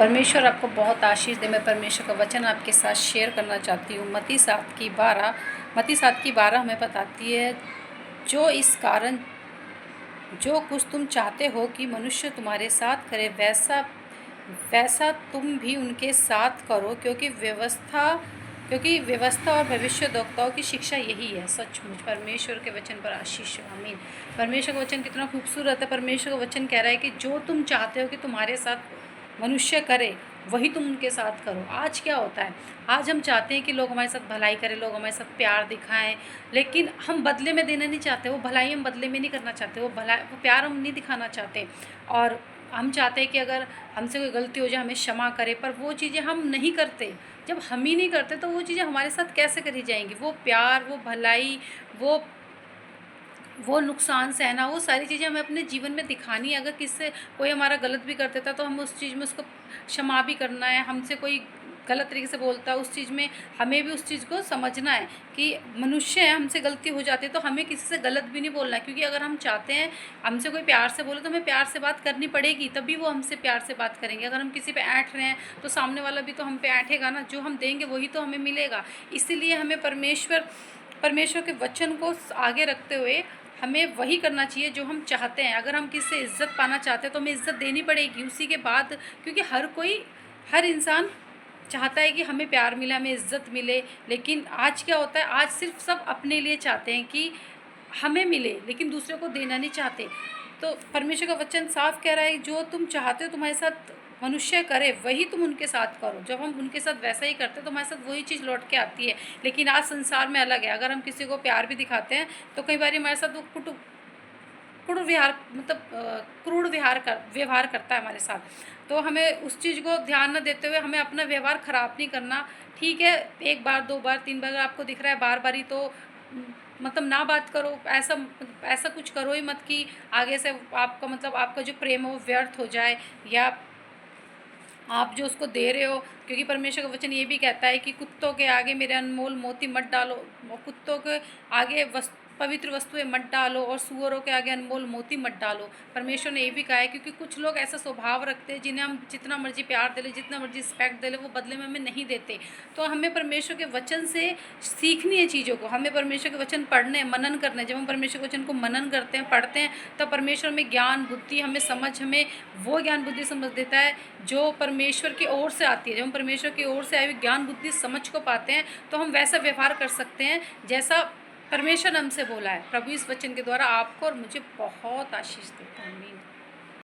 परमेश्वर आपको बहुत आशीष दे। मैं परमेश्वर का वचन आपके साथ शेयर करना चाहती हूँ। मत्ती 7:12 हमें बताती है, जो इस कारण जो कुछ तुम चाहते हो कि मनुष्य तुम्हारे साथ करे, वैसा वैसा तुम भी उनके साथ करो, क्योंकि व्यवस्था और भविष्यद्वक्ताओं की शिक्षा यही है। सचमुच परमेश्वर के वचन पर आशीष हो। आमीन। परमेश्वर का वचन कितना खूबसूरत है। परमेश्वर का वचन कह रहा है कि जो तुम चाहते हो कि तुम्हारे साथ मनुष्य करे, वही तुम उनके साथ करो। आज क्या होता है, आज हम चाहते हैं कि लोग हमारे साथ भलाई करें, लोग हमारे साथ प्यार दिखाएं, लेकिन हम बदले में देना नहीं चाहते। वो भलाई हम बदले में नहीं करना चाहते, वो प्यार हम नहीं दिखाना चाहते। और हम चाहते हैं कि अगर हमसे कोई गलती हो जाए हमें क्षमा करे, पर वो चीज़ें हम नहीं करते। जब हम ही नहीं करते तो वो चीज़ें हमारे साथ कैसे करी जाएंगी? वो प्यार, वो भलाई, वो नुकसान सहना, वो सारी चीज़ें हमें अपने जीवन में दिखानी है। अगर किससे कोई हमारा गलत भी कर देता तो हम उस चीज़ में उसको क्षमा भी करना है। हमसे कोई गलत तरीके से बोलता है, उस चीज़ में हमें भी उस चीज़ को समझना है कि मनुष्य है, हमसे गलती हो जाती है तो हमें किसी से गलत भी नहीं बोलना है। क्योंकि अगर हम चाहते हैं हमसे कोई प्यार से बोले तो हमें प्यार से बात करनी पड़ेगी, तभी वो हमसे प्यार से बात करेंगे। अगर हम किसी पे ऐंठ रहे हैं तो सामने वाला भी तो हम पे ऐंठेगा ना। जो हम देंगे वही तो हमें मिलेगा। इसीलिए हमें परमेश्वर के वचन को आगे रखते हुए हमें वही करना चाहिए जो हम चाहते हैं। अगर हम किसी से इज़्ज़त पाना चाहते हैं तो हमें इज़्ज़त देनी पड़ेगी उसी के बाद। क्योंकि हर इंसान चाहता है कि हमें प्यार मिले, हमें इज़्ज़त मिले। लेकिन आज क्या होता है, आज सिर्फ सब अपने लिए चाहते हैं कि हमें मिले, लेकिन दूसरे को देना नहीं चाहते। तो परमेश्वर का वचन साफ कह रहा है, जो तुम चाहते हो तुम्हारे साथ मनुष्य करे, वही तुम उनके साथ करो। जब हम उनके साथ वैसा ही करते हैं तो हमारे साथ वही चीज़ लौट के आती है। लेकिन आज संसार में अलग है। अगर हम किसी को प्यार भी दिखाते हैं तो कई बार हमारे साथ वो क्रूर व्यवहार करता है हमारे साथ। तो हमें उस चीज़ को ध्यान न देते हुए हमें अपना व्यवहार ख़राब नहीं करना। ठीक है, 1 बार 2 बार 3 बार अगर आपको दिख रहा है बार बार ही, तो ना बात करो। ऐसा कुछ करो ही मत कि आगे से आपका जो प्रेम है वो व्यर्थ हो जाए, या आप जो उसको दे रहे हो। क्योंकि परमेश्वर का वचन ये भी कहता है कि कुत्तों के आगे मेरे अनमोल मोती मत डालो, कुत्तों के आगे पवित्र वस्तुएं मत डालो, और सूअरों के आगे अनमोल मोती मत डालो। परमेश्वर ने ये भी कहा है, क्योंकि कुछ लोग ऐसा स्वभाव रखते हैं जिन्हें हम जितना मर्जी प्यार दे ले, जितना मर्जी रिस्पेक्ट दे ले, वो बदले में हमें नहीं देते। तो हमें परमेश्वर के वचन से सीखनी है चीज़ों को। हमें परमेश्वर के वचन पढ़ने, मनन करने। जब हम परमेश्वर के वचन को मनन करते हैं, पढ़ते हैं, तब परमेश्वर हमें ज्ञान बुद्धि, हमें वो ज्ञान बुद्धि समझ देता है जो परमेश्वर की ओर से आती है। जब हम परमेश्वर की ओर से आई हुई ज्ञान बुद्धि समझ को पाते हैं तो हम वैसा व्यवहार कर सकते हैं जैसा परमेश्वर हमसे बोला है। प्रभु इस वचन के द्वारा आपको और मुझे बहुत आशीष देता है। आमीन।